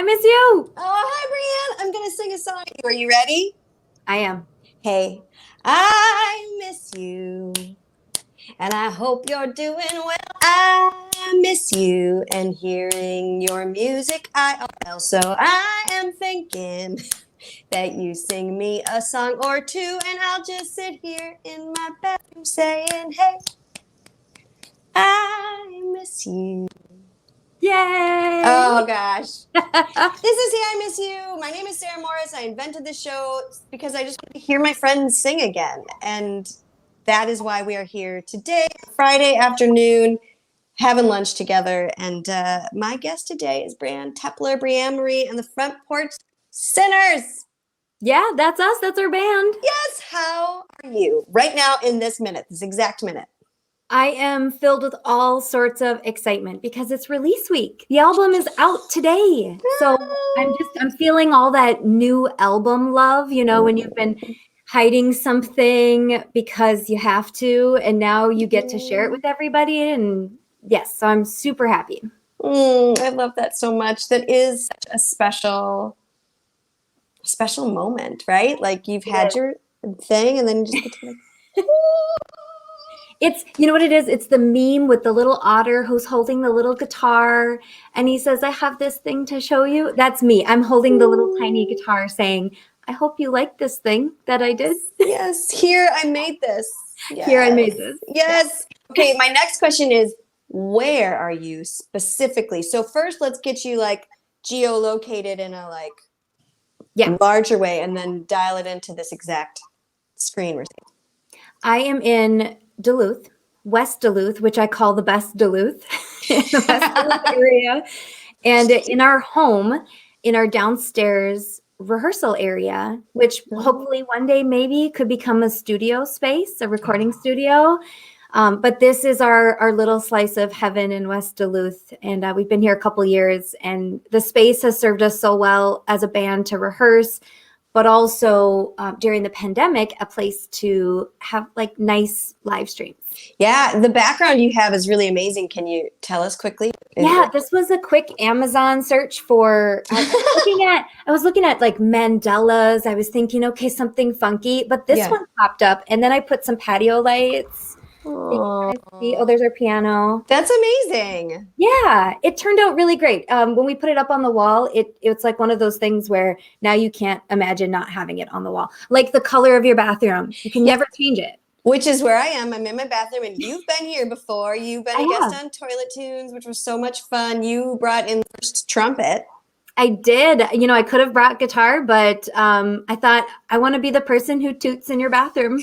I miss you. Oh, hi, Breanne. I'm going to sing a song. Are you ready? I am. Hey, I miss you, and I hope you're doing well. I miss you and hearing your music. Also, I am thinking that you sing me a song or two, and I'll just sit here in my bedroom saying, hey, I miss you. Yay! Oh, gosh. This is Hey, I Miss You. My name is Sarah Morris. I invented the show because I just want to hear my friends sing again. And that is why we are here today, Friday afternoon, having lunch together. And my guest today is Breanne Tepler, Breanne Marie, and the Front Porch Sinners. Yeah, that's us. That's our band. Yes, how are you right now in this minute, this exact minute? I am filled with all sorts of excitement because it's release week. The album is out today. So I'm feeling all that new album love, when you've been hiding something because you have to, and now you get to share it with everybody. And yes, so I'm super happy. I love that so much. That is such a special moment, right? Like you've had your thing and then you just get to like, It's, you know what it is? It's the meme with the little otter who's holding the little guitar and he says, I have this thing to show you. That's me. I'm holding the little tiny guitar saying, I hope you like this thing that I did. Yes, here I made this. Yes. Here I made this. Yes. Okay, my next question is, where are you specifically? So first let's get you like geolocated in a larger way and then dial it into this exact screen we're seeing. I am in Duluth, West Duluth, which I call the best Duluth, in the West Duluth area. And in our home, in our downstairs rehearsal area, which hopefully one day maybe could become a studio space, a recording studio. But this is our little slice of heaven in West Duluth. And we've been here a couple years, and the space has served us so well as a band to rehearse, but also during the pandemic, a place to have like nice live streams. Yeah, the background you have is really amazing. Can you tell us quickly? Yeah, this was a quick Amazon search for, I was looking at like mandalas. I was thinking, okay, something funky, but this one popped up, and then I put some patio lights. Oh, there's our piano. That's amazing. Yeah, it turned out really great. When we put it up on the wall, it's like one of those things where now you can't imagine not having it on the wall. Like the color of your bathroom. You can never change it. Which is where I am. I'm in my bathroom, and you've been here before. You've been a guest on Toilet Tunes, which was so much fun. You brought in the first trumpet. I did. I could have brought guitar, but I thought I want to be the person who toots in your bathroom.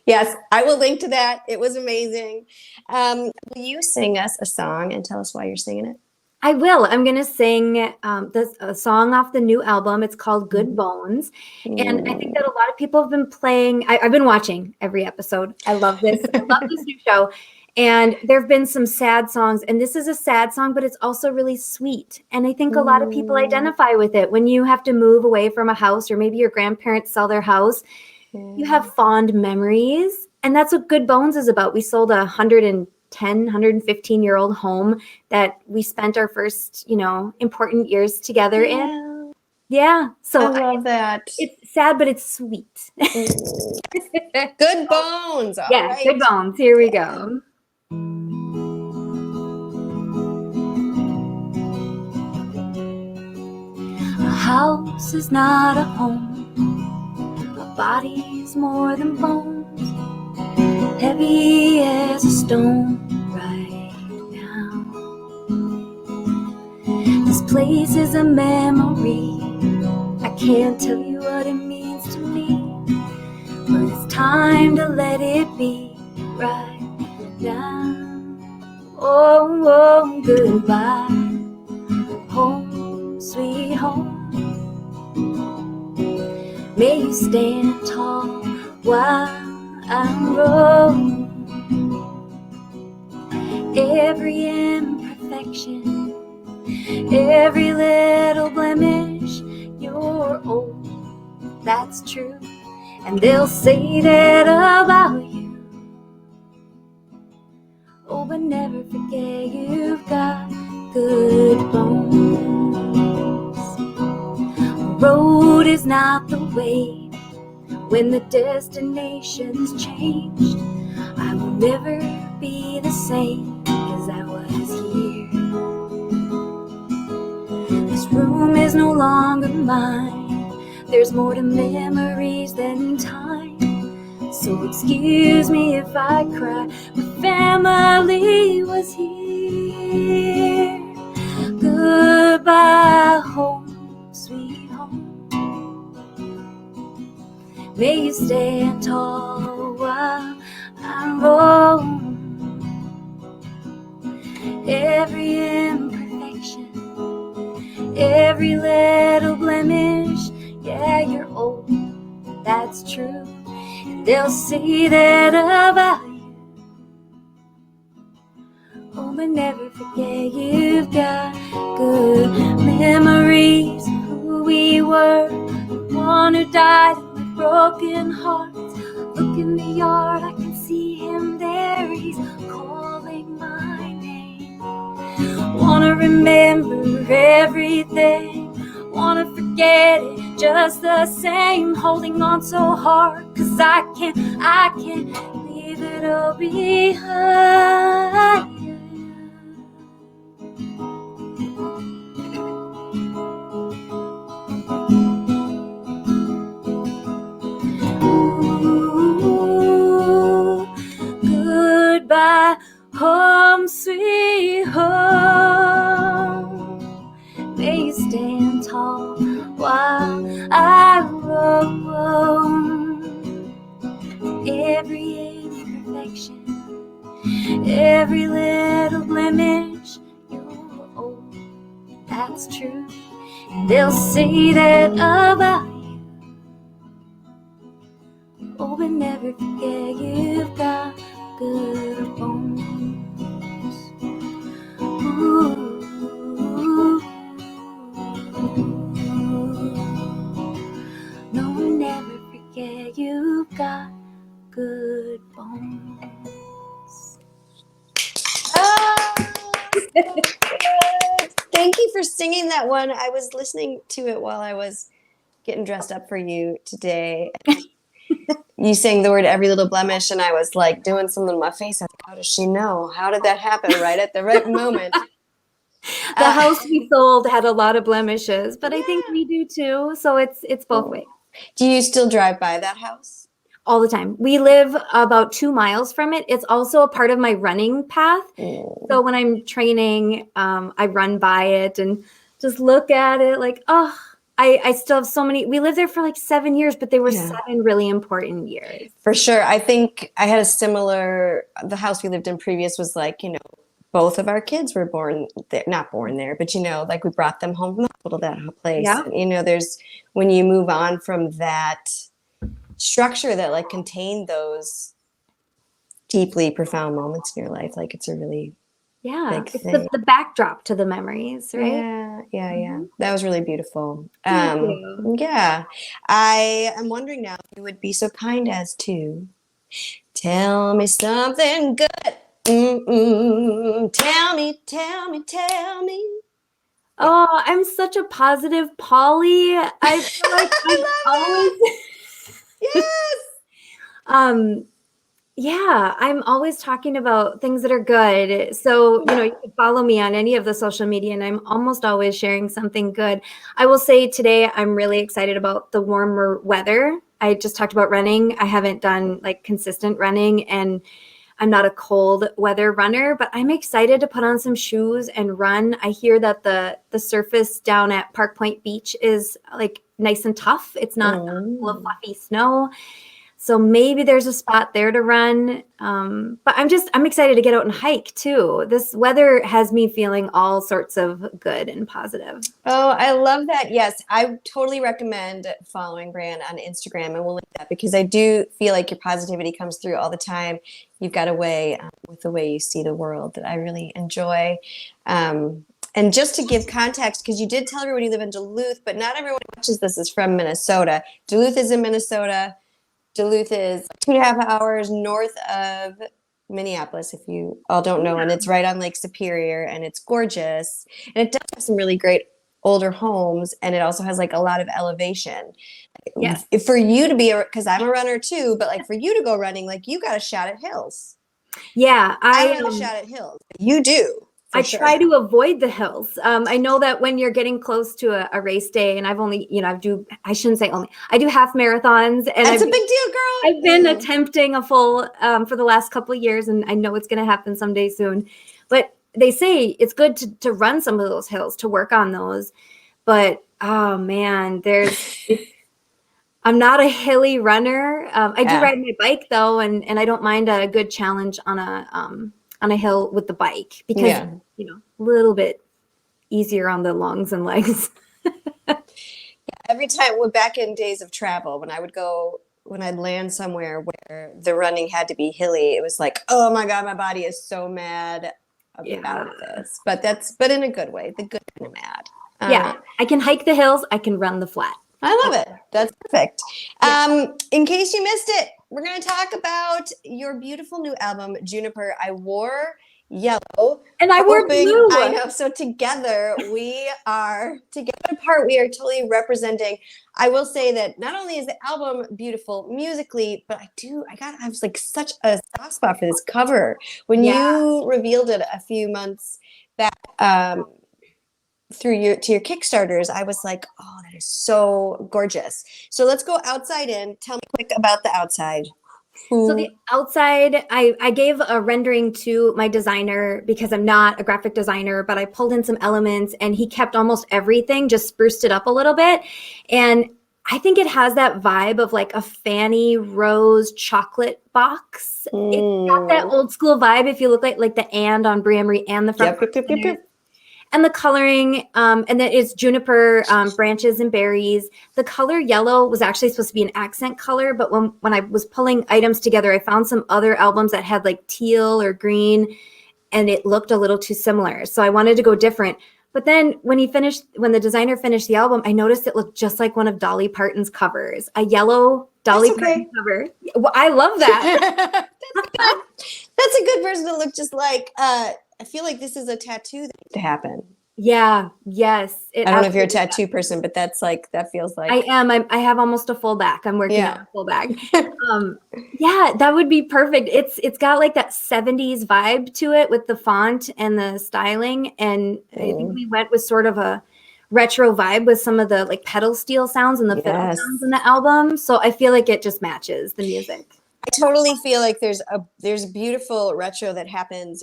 Yes, I will link to that. It was amazing. Will you sing us a song and tell us why you're singing it? I will. I'm going to sing a song off the new album. It's called Good Bones. And I think that a lot of people have been playing. I've been watching every episode. I love this. I love this new show. And there have been some sad songs. And this is a sad song, but it's also really sweet. And I think a lot of people identify with it. When you have to move away from a house, or maybe your grandparents sell their house, you have fond memories. And that's what Good Bones is about. We sold 115-year-old home that we spent our first, important years together in. Yeah. So I love that. It's sad, but it's sweet. Good Bones. All right. Good Bones. Here we go. A house is not a home. A body is more than bones. Heavy as a stone right now. This place is a memory. I can't tell you what it means to me, but it's time to let it be right now. Oh, goodbye, home, sweet home. May you stand tall while I'm rolling. Every imperfection, every little blemish, you're old, that's true. And they'll say that about you. Oh, but never forget you've got good bones. not the way. When the destination's changed, I will never be the same as I was here. This room is no longer mine. There's more to memories than time. So excuse me if I cry, my family was here. Goodbye, home, sweet home. May you stand tall while I roam. Every imperfection, every little blemish, yeah, you're old, that's true. And they'll say that about you. Oh, but never forget you've got good memories of who we were. The one who died with broken hearts. Look in the yard, I can see him there. He's calling my name. Wanna remember everything, wanna forget it just the same. Holding on so hard, 'cause I can't leave it all behind. Ooh, goodbye, home, sweet home. May you stand tall while I roam. Every imperfection, every little blemish, you're old, that's true. And they'll say that about you. Oh, but never forget you've got good bones. Ooh. No, never forget you've got good bones. Oh, thank you for singing that one. I was listening to it while I was getting dressed up for you today. You sang the word every little blemish, and I was like doing something with my face. I was like, how does she know? How did that happen right at the right moment? The house we sold had a lot of blemishes, but I think we do too. So it's both ways. Do you still drive by that house? All the time. We live about 2 miles from it. It's also a part of my running path. So when I'm training, I run by it and just look at it like, oh, I still have so many. We lived there for like 7 years, but they were 7 really important years. For sure. I think I had a similar, the house we lived in previous was like, you know, both of our kids were born there, not born there, but, you know, like we brought them home from the hospital, that place. Yeah. And, you know, there's, when you move on from that structure that like contained those deeply profound moments in your life, like it's a really big it's thing. the backdrop to the memories, right? Yeah. That was really beautiful. Thank you. Yeah. I am wondering now if you would be so kind as to tell me something good. Tell me. Oh, I'm such a positive Polly. I feel like I'm always Yes. Yeah, I'm always talking about things that are good. So, you know, you can follow me on any of the social media and I'm almost always sharing something good. I will say today I'm really excited about the warmer weather. I just talked about running. I haven't done like consistent running and I'm not a cold weather runner, but I'm excited to put on some shoes and run. I hear that the surface down at Park Point Beach is like nice and tough. It's not full of fluffy snow. So maybe there's a spot there to run. But I'm excited to get out and hike too. This weather has me feeling all sorts of good and positive. Oh, I love that. Yes, I totally recommend following Breanne on Instagram, and we'll link that because I do feel like your positivity comes through all the time. You've got a way with the way you see the world that I really enjoy. And just to give context, because you did tell everyone you live in Duluth, but not everyone who watches this is from Minnesota. Duluth is in Minnesota. Duluth is 2.5 hours north of Minneapolis, if you all don't know, and it's right on Lake Superior, and it's gorgeous. And it does have some really great older homes, and it also has like a lot of elevation. Yes. For you to be, because I'm a runner too, but like for you to go running, like you got a shot at hills. Yeah, I don't have a shot at hills. You do. I Sure. try to avoid the hills. I know that when you're getting close to a race day, and I've only, I shouldn't say only, I do half marathons, and that's a big deal, girl. I've been attempting a full for the last couple of years, and I know it's going to happen someday soon. But they say it's good to run some of those hills, to work on those. But oh man, I'm not a hilly runner. I do ride my bike though, and I don't mind a good challenge on a hill with the bike, because a little bit easier on the lungs and legs. Every time, we're back in days of travel, when I'd land somewhere where the running had to be hilly, it was like, oh my God, my body is so mad about this. But in a good way, the good kind of mad. I can hike the hills. I can run the flat. I love it. That's perfect. In case you missed it, we're going to talk about your beautiful new album, Juniper. I wore yellow. And I wore blue. I know. So together apart, we are totally representing. I will say that not only is the album beautiful musically, but I was like such a soft spot for this cover. When you revealed it a few months back, to your Kickstarters, I was like, oh, that is so gorgeous. So let's go outside in. Tell me quick about the outside. So the outside, I gave a rendering to my designer, because I'm not a graphic designer, but I pulled in some elements and he kept almost everything, just spruced it up a little bit. And I think it has that vibe of like a Fanny Rose chocolate box. It's got that old school vibe if you look like the and on Breanne and the Front Porch Sinners. And the coloring, and then it's juniper branches and berries. The color yellow was actually supposed to be an accent color, but when I was pulling items together, I found some other albums that had like teal or green, and it looked a little too similar. So I wanted to go different. But then when the designer finished the album, I noticed it looked just like one of Dolly Parton's covers, a yellow Dolly Parton cover. Well, I love that. That's a good version to look just like. I feel like this is a tattoo that needs to happen. Yeah. Yes. I don't know if you're a tattoo person, but that feels like. I am. I have almost a full back. I'm working on a full back. That would be perfect. It's got like that 70s vibe to it with the font and the styling. And I think we went with sort of a retro vibe with some of the like pedal steel sounds and the fiddle sounds in the album. So I feel like it just matches the music. I totally feel like there's a beautiful retro that happens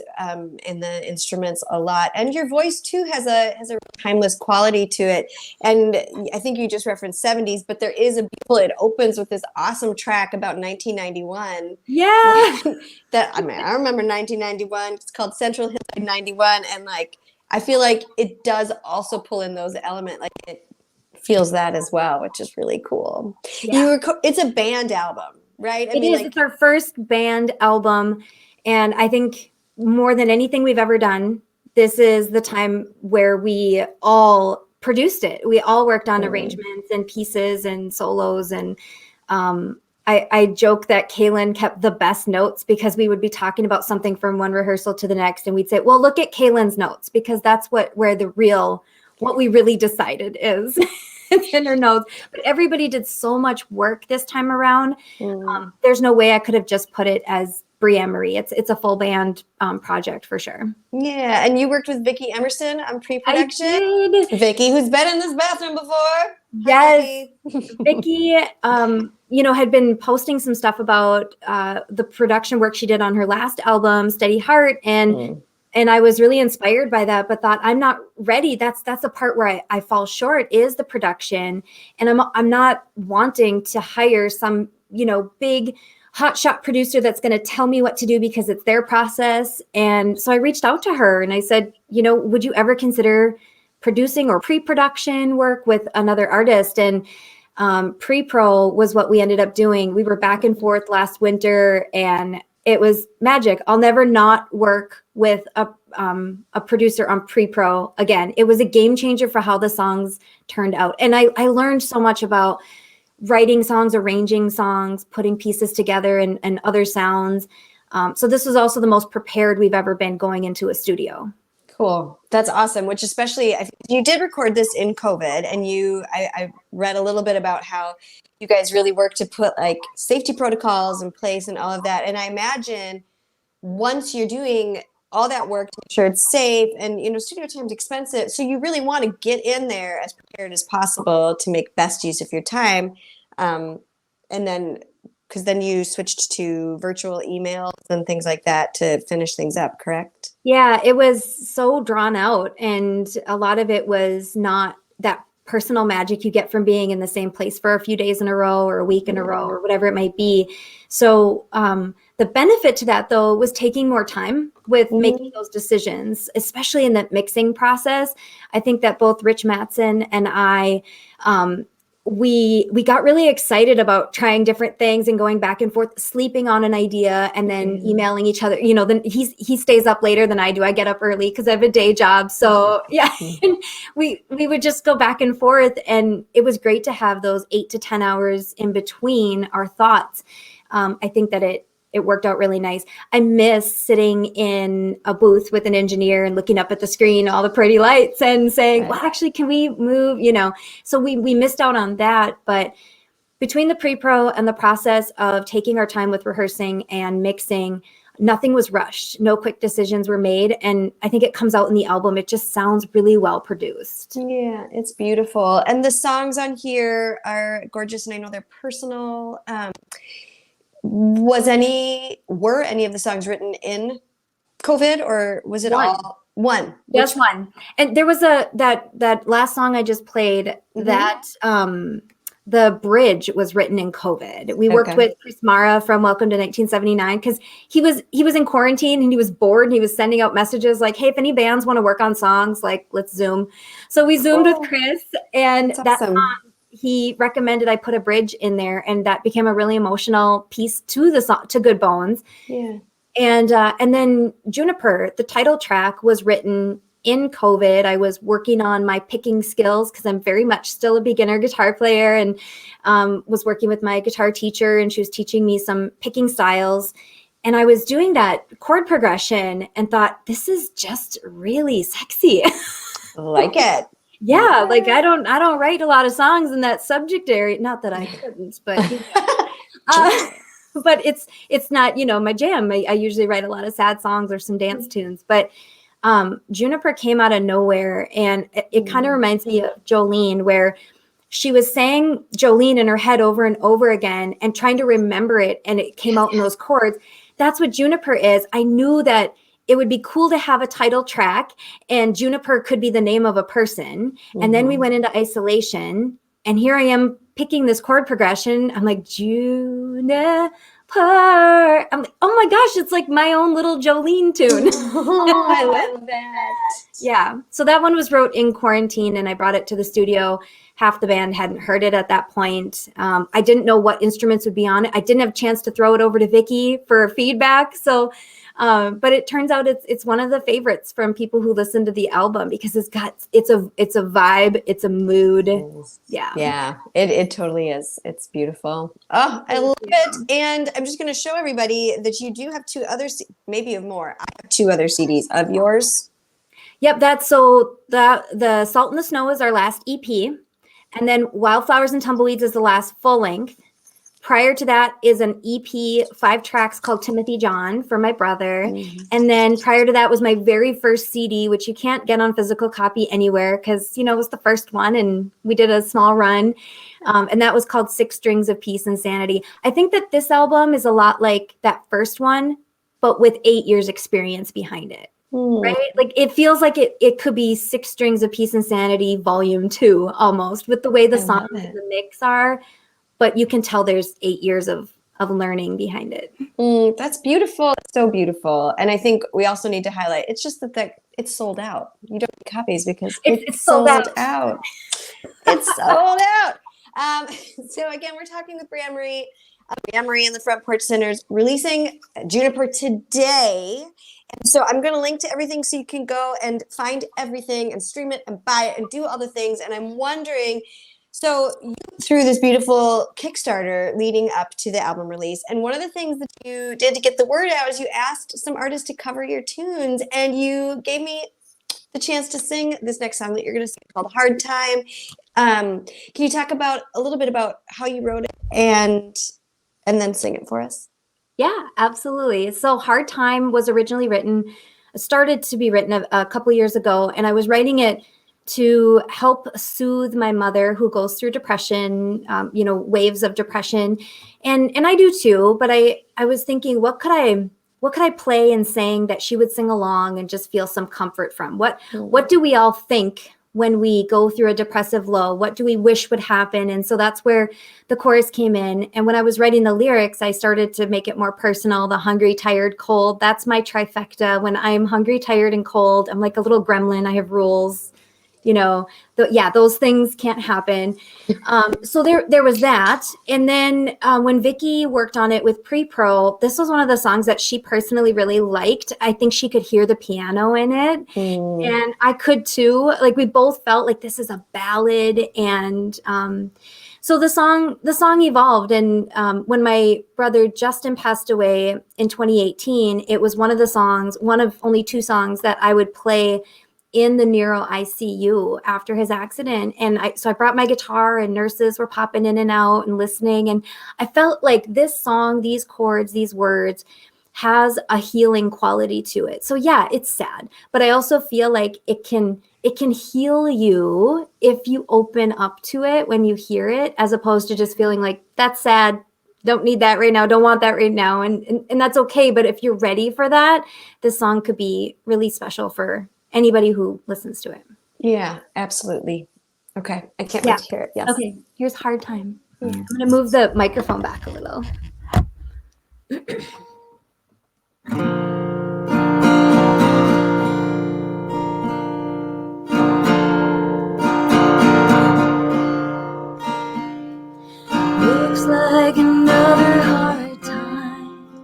in the instruments a lot, and your voice too has a timeless quality to it. And I think you just referenced 70s, but there is a beautiful. It opens with this awesome track about 1991. Yeah, I remember 1991. It's called Central Hillside 91, and like I feel like it does also pull in those elements, like it feels that as well, which is really cool. Yeah. It's a band album. Right. It's our first band album. And I think more than anything we've ever done, this is the time where we all produced it. We all worked on arrangements and pieces and solos. And I joke that Kaylin kept the best notes, because we would be talking about something from one rehearsal to the next. And we'd say, well, look at Kaylin's notes, because that's what we really decided is. In her notes. But everybody did so much work this time around. There's no way I could have just put it as Breanne Marie. It's a full band project for sure. Yeah, and you worked with Vicki Emerson on pre-production. I did. Vicki, who's been in this bathroom before. Yes, Vicki. Had been posting some stuff about the production work she did on her last album, Steady Heart, and I was really inspired by that, but thought, I'm not ready. That's the part where I fall short, is the production. And I'm not wanting to hire some, big hotshot producer that's going to tell me what to do because it's their process. And so I reached out to her and I said, would you ever consider producing or pre-production work with another artist? And pre-pro was what we ended up doing. We were back and forth last winter, and it was magic. I'll never not work with a producer on pre-pro again. It was a game changer for how the songs turned out. And I learned so much about writing songs, arranging songs, putting pieces together and other sounds. So this was also the most prepared we've ever been going into a studio. Cool. That's awesome. Which especially, you did record this in COVID, and I read a little bit about how you guys really work to put like safety protocols in place and all of that. And I imagine once you're doing all that work to make sure it's safe, and studio time's expensive, so you really want to get in there as prepared as possible to make best use of your time. And then, because then you switched to virtual emails and things like that to finish things up, correct? Yeah, it was so drawn out, and a lot of it was not that personal magic you get from being in the same place for a few days in a row or a week in a row or whatever it might be. So the benefit to that, though, was taking more time with making those decisions, especially in the mixing process. I think that both Rich Mattson and I, we got really excited about trying different things and going back and forth, sleeping on an idea and then emailing each other. Then he stays up later than I do. I get up early because I have a day job. So yeah, and we would just go back and forth, and it was great to have those 8 to 10 hours in between our thoughts. I think that it worked out really nice. I miss sitting in a booth with an engineer and looking up at the screen, all the pretty lights, and saying, well, actually, can we move? So we missed out on that. But between the pre-pro and the process of taking our time with rehearsing and mixing, nothing was rushed. No quick decisions were made. And I think it comes out in the album. It just sounds really well produced. Yeah, it's beautiful. And the songs on here are gorgeous, and I know they're personal. Were any of the songs written in COVID, or was it all one? Just one. And there was that last song I just played, that the bridge was written in COVID. We worked with Chris Mara from Welcome to 1979 because he was in quarantine and he was bored, and he was sending out messages like, hey, if any bands want to work on songs, like, let's Zoom. So we Zoomed with Chris, and that song, he recommended I put a bridge in there, and that became a really emotional piece to the song, to Good Bones. Yeah. And then Juniper, the title track, was written in COVID. I was working on my picking skills because I'm very much still a beginner guitar player, and was working with my guitar teacher, and she was teaching me some picking styles. And I was doing that chord progression and thought, this is just really sexy. Like it. Yeah, like I don't write a lot of songs in that subject area. Not that I couldn't, but but it's not my jam. I usually write a lot of sad songs or some dance tunes. But Juniper came out of nowhere, and it kind of reminds me of Jolene, where she was saying Jolene in her head over and over again and trying to remember it, and it came out in those chords. That's what Juniper is. I knew that it would be cool to have a title track, and Juniper could be the name of a person. And then we went into isolation, and here I am picking this chord progression. I'm like, Juniper. I'm like, oh my gosh, it's like my own little Jolene tune. Oh, I love that. Yeah. So that one was wrote in quarantine, and I brought it to the studio. Half the band hadn't heard it at that point. I didn't know what instruments would be on it. I didn't have a chance to throw it over to Vicky for feedback. So but it turns out it's one of the favorites from people who listen to the album, because it's a vibe, it's a mood. Yeah, it totally is. It's beautiful. Oh, I love it. And I'm just going to show everybody that you do have two other, maybe of more. I have two other CDs of yours. Yep, the Salt in the Snow is our last EP, and then Wildflowers and Tumbleweeds is the last full length. Prior to that is an EP, 5 tracks, called Timothy John for my brother. And then prior to that was my very first CD, which you can't get on physical copy anywhere because, it was the first one, and we did a small run. And that was called 6 Strings of Peace and Sanity. I think that this album is a lot like that first one, but with 8 years experience behind it. Right? Like it feels like it could be 6 Strings of Peace and Sanity Volume 2 almost, with the way the songs and the mix are. But you can tell there's 8 years of learning behind it. That's beautiful. It's so beautiful. And I think we also need to highlight, it's just that it's sold out. You don't get copies because it's sold out. It's sold out. So again, we're talking with Breanne Marie and the Front Porch Sinners, releasing Juniper today. And so I'm going to link to everything so you can go and find everything and stream it and buy it and do all the things. And I'm wondering, so you through this beautiful Kickstarter leading up to the album release, and one of the things that you did to get the word out is you asked some artists to cover your tunes, and you gave me the chance to sing this next song that you're going to sing called Hard Time. Can you talk about a little bit about how you wrote it and then sing it for us? Yeah, absolutely. So Hard Time was originally started to be written a couple years ago, and I was writing it to help soothe my mother who goes through depression, waves of depression. And I do too, but I was thinking, what could I play and sing that she would sing along and just feel some comfort from? What do we all think when we go through a depressive low? What do we wish would happen? And so that's where the chorus came in. And when I was writing the lyrics, I started to make it more personal. The hungry, tired, cold. That's my trifecta. When I'm hungry, tired, and cold, I'm like a little gremlin. I have rules. Those things can't happen. So there was that. And then when Vicki worked on it with pre-pro, this was one of the songs that she personally really liked. I think she could hear the piano in it. And I could too. Like, we both felt like this is a ballad. And so the song evolved. And when my brother Justin passed away in 2018, it was one of only 2 songs that I would play in the neuro ICU after his accident. And so I brought my guitar, and nurses were popping in and out and listening. And I felt like this song, these chords, these words has a healing quality to it. So yeah, it's sad, but I also feel like it can heal you if you open up to it when you hear it, as opposed to just feeling like, that's sad, don't need that right now, don't want that right now. And that's okay. But if you're ready for that, this song could be really special for anybody who listens to it. Yeah, absolutely. Okay. I can't wait to hear it. Yes. Okay. Here's Hard Time. I'm going to move the microphone back a little. Looks like another hard time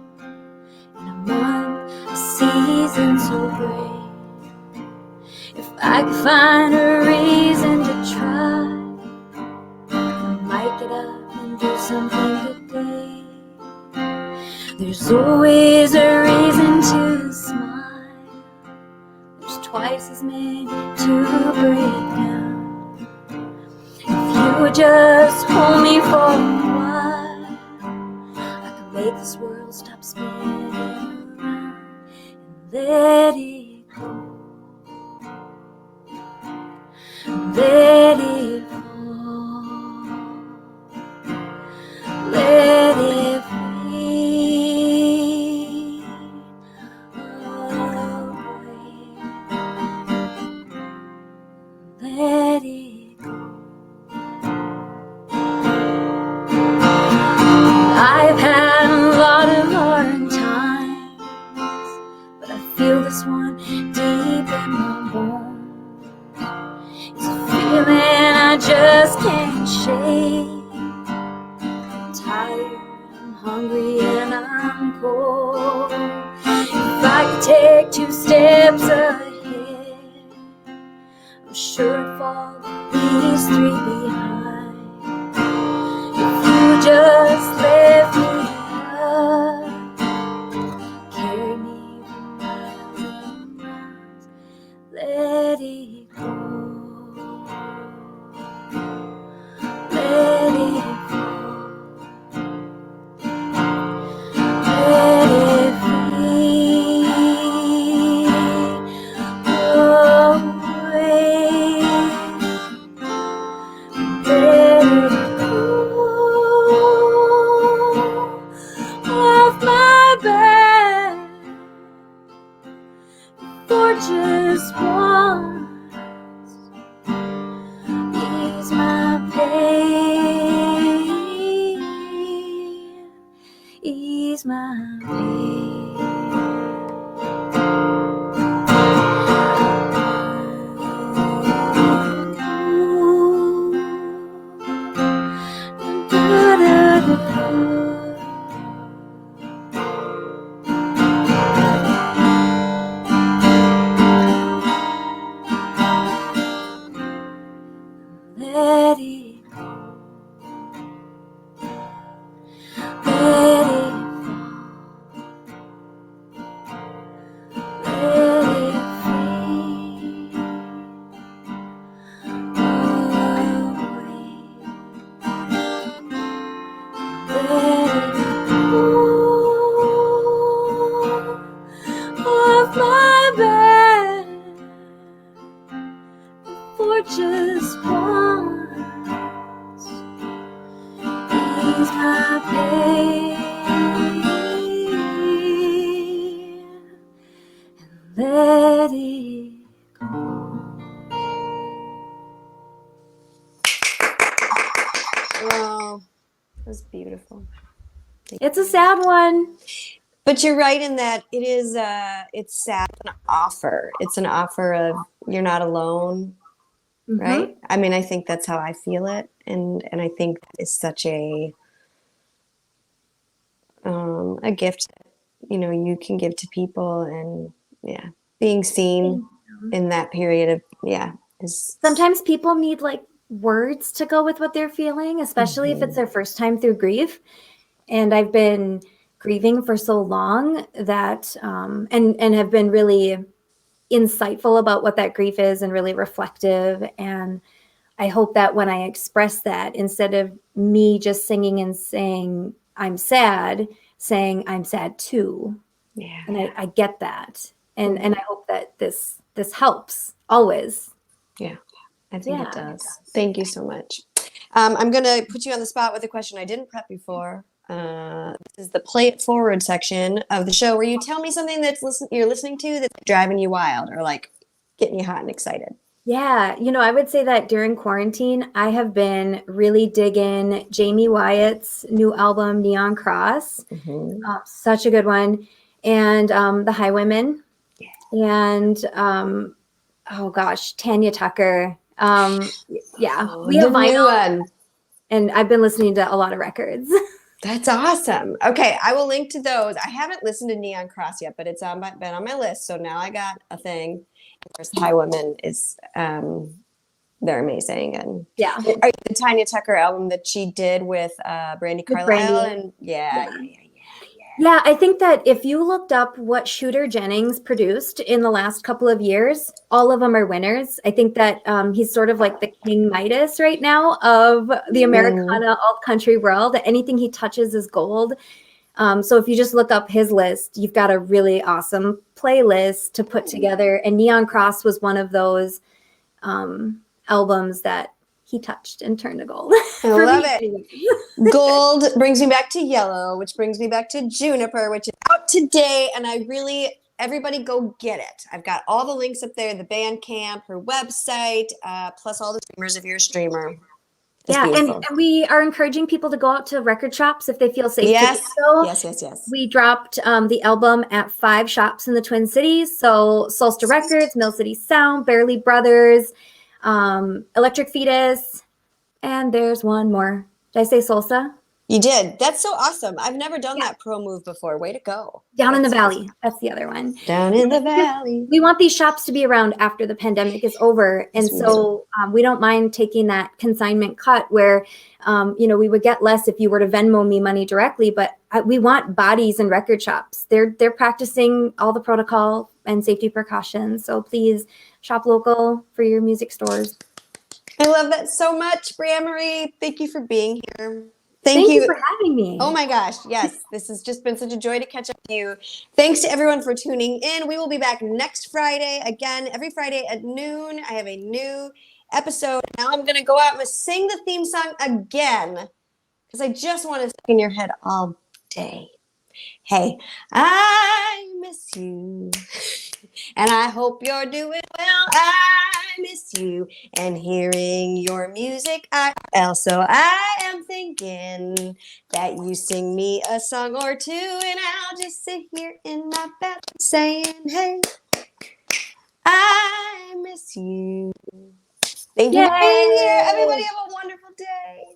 in a month, a season so great. If I could find a reason to try, I might get up and do something today. There's always a reason to smile. There's twice as many to break down. If you would just hold me for a while, I could make this world stop spinning around and let it go. Let it fall, let it fade away, let it go. I've had a lot of hard times, but I feel this one deep in my bones. Feeling I just can't shake. I'm tired, I'm hungry, and I'm cold. If I could take 2 steps ahead, I'm sure I'd fall these 3 behind. If you just lift me up, carry me for miles and miles, let it go. Let it fall, let it fade away, let it go off my back for just once. Ease my pain, ease my pain. Let it go. Let it fall. just want ease my pain and let it Wow, that was beautiful. It's a sad one. But you're right in that it is. It's sad. An offer. It's an offer of you're not alone, right? I mean, I think that's how I feel it, and I think that is such a gift that you can give to people, and yeah, being seen in that period of is Sometimes people need like words to go with what they're feeling, especially if it's their first time through grief. And I've been grieving for so long that and have been really insightful about what that grief is and really reflective. And I hope that when I express that, instead of me just singing and saying I'm sad, saying I'm sad too. yeah. And I get that. And I hope that this helps always. Yeah, I think it does. Thank you so much. I'm going to put you on the spot with a question I didn't prep you for. This is the play it forward section of the show where you tell me something you're listening to that's driving you wild or like getting you hot and excited. Yeah, I would say that during quarantine, I have been really digging Jamie Wyatt's new album, Neon Cross. Such a good one. And The Highwaymen. And oh gosh, Tanya Tucker. We have The new one. And I've been listening to a lot of records. That's awesome. Okay, I will link to those. I haven't listened to Neon Cross yet, but it's been on my list, so now I got a thing. Of course, the Highwaymen is they're amazing, and the Tanya Tucker album that she did with Brandy Carlisle, and Yeah, I think that if you looked up what Shooter Jennings produced in the last couple of years, all of them are winners. I think that he's sort of like the King Midas right now of the Americana alt country world. Anything he touches is gold. So if you just look up his list, you've got a really awesome playlist to put together. And Neon Cross was one of those albums that he touched and turned to gold. I love it. Gold brings me back to yellow, which brings me back to Juniper, which is out today. And everybody go get it. I've got all the links up there, the Bandcamp, her website, plus all the streamers if you're a streamer. And we are encouraging people to go out to record shops if they feel safe to do so. Yes. We dropped the album at 5 shops in the Twin Cities. So Solstice Records, Mill City Sound, Barely Brothers, Electric Fetus, and there's one more. Did I say Solsa? You did. That's so awesome. I've never done that pro move before. Way to go. Down in the Valley. That's the other one. Down in the Valley. We want these shops to be around after the pandemic is over. And so we don't mind taking that consignment cut where, we would get less if you were to Venmo me money directly, but we want bodies in record shops. They're practicing all the protocol and safety precautions. So please shop local for your music stores. I love that so much, Breanne Marie. Thank you for being here. Thank you for having me. Oh my gosh. Yes. This has just been such a joy to catch up with you. Thanks to everyone for tuning in. We will be back next Friday. Again, every Friday at noon. I have a new episode. Now I'm going to go out and sing the theme song again because I just want to stick in your head all day. Hey, I miss you. And I hope you're doing well. I miss you and hearing your music. Also, I am thinking that you sing me a song or two, and I'll just sit here in my bed saying, hey, I miss you. Thank you for being here. Everybody have a wonderful day.